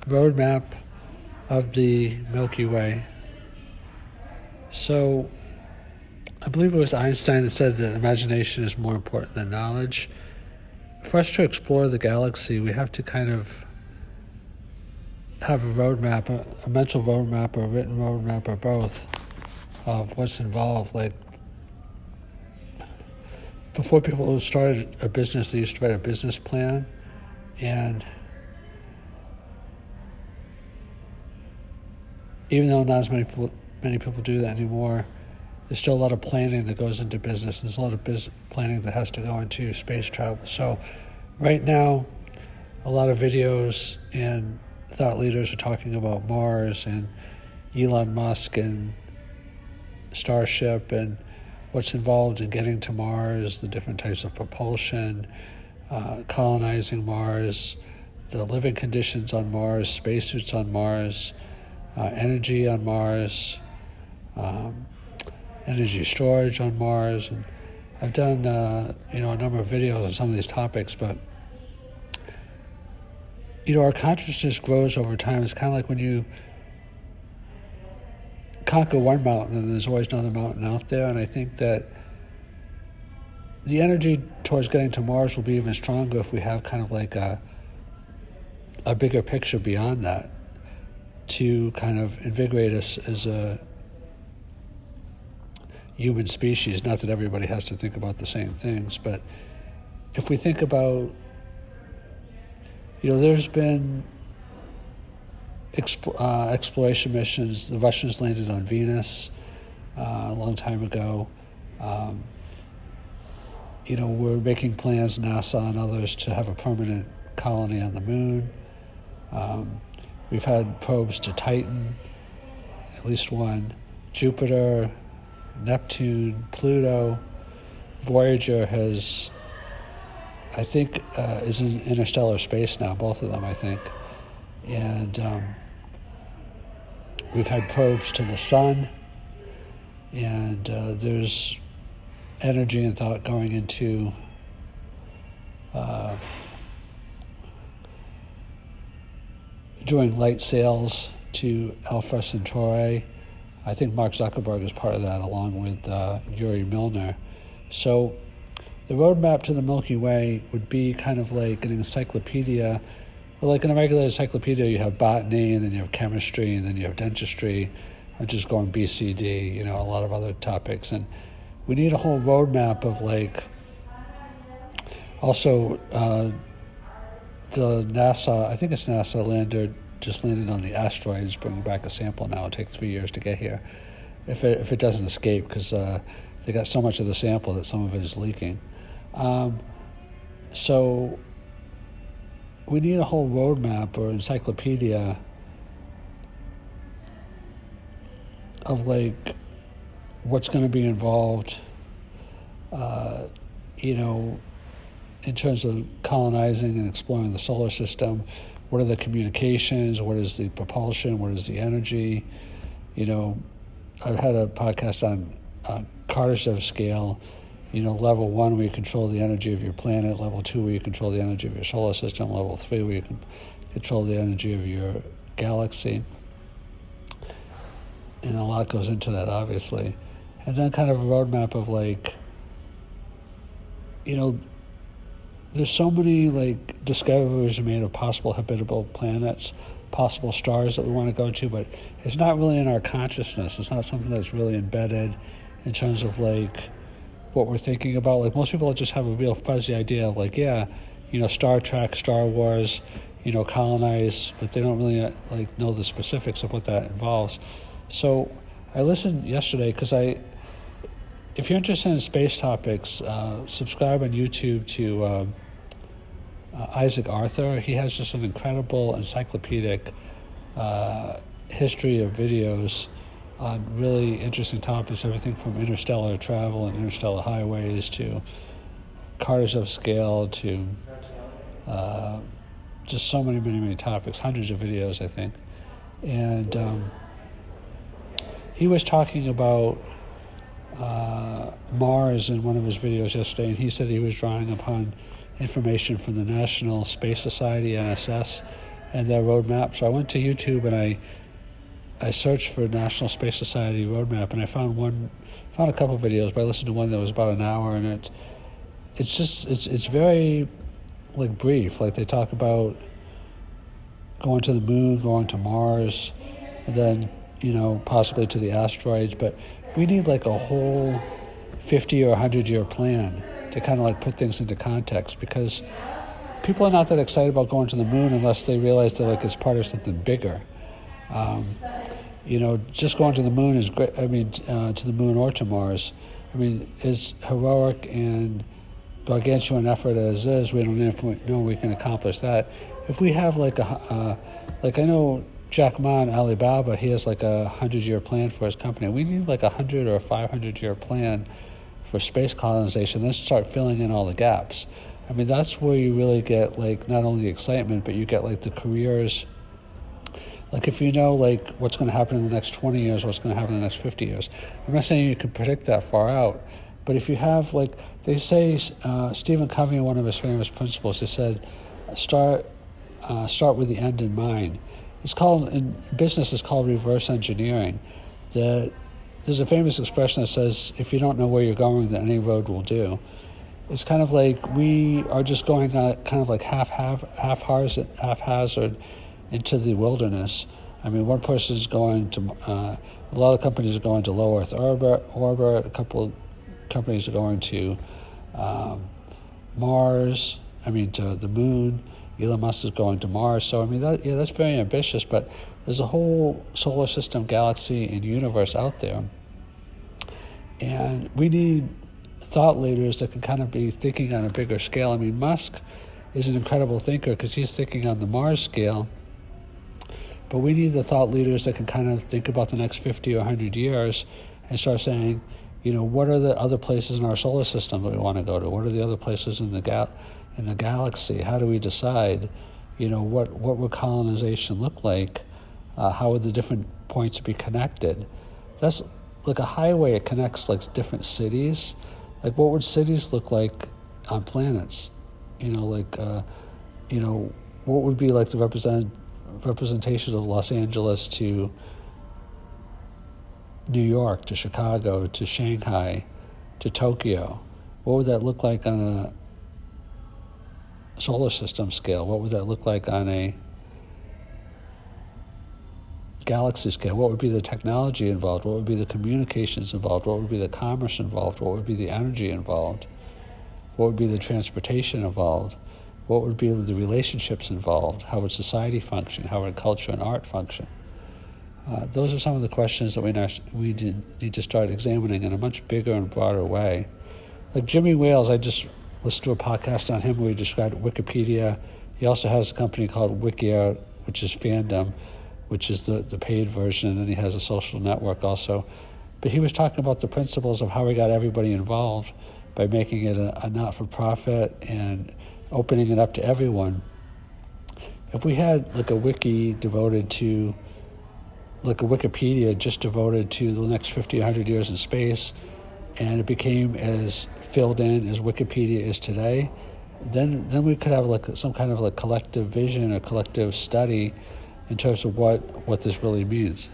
roadmap of the Milky Way. So I believe it was Einstein that said that imagination is more important than knowledge. For us to explore the galaxy, we have to kind of have a roadmap, a mental roadmap or a written roadmap or both of what's involved. Like, before people started a business, they used to write a business plan, and even though not as many people do that anymore, there's still a lot of planning that goes into business. There's a lot of business planning that has to go into space travel. So right now, a lot of videos and thought leaders are talking about Mars and Elon Musk and Starship and what's involved in getting to Mars, the different types of propulsion, colonizing Mars, the living conditions on Mars, spacesuits on Mars, energy on Mars, energy storage on Mars. And I've done a number of videos on some of these topics, but our consciousness grows over time. It's kind of like when you conquer one mountain, and there's always another mountain out there. And I think that the energy towards getting to Mars will be even stronger if we have kind of like a bigger picture beyond that to kind of invigorate us as a human species. Not that everybody has to think about the same things, but if we think about, there's been exploration missions. The Russians landed on Venus a long time ago. We're making plans, NASA and others, to have a permanent colony on the moon. We've had probes to Titan, at least one, Jupiter, Neptune, Pluto. Voyager has, I think, is in interstellar space now, both of them, I think. And we've had probes to the sun, and there's energy and thought going into doing light sails to Alpha Centauri. I think Mark Zuckerberg is part of that, along with Yuri Milner. So the roadmap to the Milky Way would be kind of like an encyclopedia. Well, like in a regular encyclopedia, you have botany, and then you have chemistry, and then you have dentistry. I'm just going B, C, D, a lot of other topics. And we need a whole roadmap of also the NASA, I think it's NASA lander, just landed on the asteroids, bringing back a sample now. It takes 3 years to get here. If it doesn't escape, because they got so much of the sample that some of it is leaking. So we need a whole roadmap or encyclopedia of what's going to be involved, in terms of colonizing and exploring the solar system. What are the communications? What is the propulsion? What is the energy? I've had a podcast on Kardashev scale. Level 1 where you control the energy of your planet, level 2 where you control the energy of your solar system, level 3 where you can control the energy of your galaxy. And a lot goes into that, obviously. And then kind of a roadmap of there's so many discoveries made of possible habitable planets, possible stars that we want to go to, but it's not really in our consciousness. It's not something that's really embedded in terms of what we're thinking about. Most people just have a real fuzzy idea of Star Trek, Star Wars, colonize, but they don't really know the specifics of what that involves. So I listened yesterday because if you're interested in space topics, subscribe on YouTube to Isaac Arthur. He has just an incredible encyclopedic history of videos on really interesting topics, everything from interstellar travel and interstellar highways to Kardashev scale to just so many, many, many topics, hundreds of videos, I think. And he was talking about Mars in one of his videos yesterday, and he said he was drawing upon information from the National Space Society, NSS, and their roadmap. So I went to YouTube and I searched for National Space Society roadmap, and I found a couple of videos, but I listened to one that was about an hour, and it's very like brief. Like they talk about going to the moon, going to Mars, and then possibly to the asteroids. But we need like a whole 50 or 100 year plan to kind of like put things into context, because people are not that excited about going to the moon unless they realize that like it's part of something bigger. Just going to the moon is great. I mean, to the moon or to Mars, as heroic and gargantuan effort as is, we don't know we can accomplish that. If we have like I know Jack Ma in Alibaba, he has like a 100-year plan for his company. We need like 100 or 500-year plan for space colonization, then start filling in all the gaps. That's where you really get like not only the excitement, but you get like the careers. Like if you know like what's going to happen in the next 20 years, what's going to happen in the next 50 years. I'm not saying you can predict that far out, but if you have like, they say, Stephen Covey, one of his famous principles, he said, start with the end in mind. It's called, in business, it's called reverse engineering. There's a famous expression that says, if you don't know where you're going, then any road will do. It's kind of like we are just going kind of like haphazard into the wilderness. One person is going to, a lot of companies are going to low Earth orbit, a couple of companies are going to Mars, to the moon. Elon Musk is going to Mars. So, that's very ambitious, but there's a whole solar system, galaxy, and universe out there. And we need thought leaders that can kind of be thinking on a bigger scale. Musk is an incredible thinker because he's thinking on the Mars scale. But we need the thought leaders that can kind of think about the next 50 or 100 years and start saying, what are the other places in our solar system that we want to go to? What are the other places in the galaxy? How do we decide, what would colonization look like? How would the different points be connected? That's like a highway. It connects like different cities. Like what would cities look like on planets? What would be like the representation of Los Angeles to New York, to Chicago, to Shanghai, to Tokyo? What would that look like on a solar system scale? What would that look like on a galaxy scale? What would be the technology involved? What would be the communications involved? What would be the commerce involved? What would be the energy involved? What would be the transportation involved? What would be the relationships involved? How would society function? How would culture and art function? Those are some of the questions that we need to start examining in a much bigger and broader way. Like Jimmy Wales, I just listened to a podcast on him where he described Wikipedia. He also has a company called Wikia, which is fandom, which is the paid version, and then he has a social network also. But he was talking about the principles of how we got everybody involved by making it a not-for-profit and opening it up to everyone. If we had like a wiki devoted to, like a Wikipedia just devoted to the next 50, 100 years in space, and it became as filled in as Wikipedia is today, then we could have like some kind of like collective vision or collective study in terms of what this really means.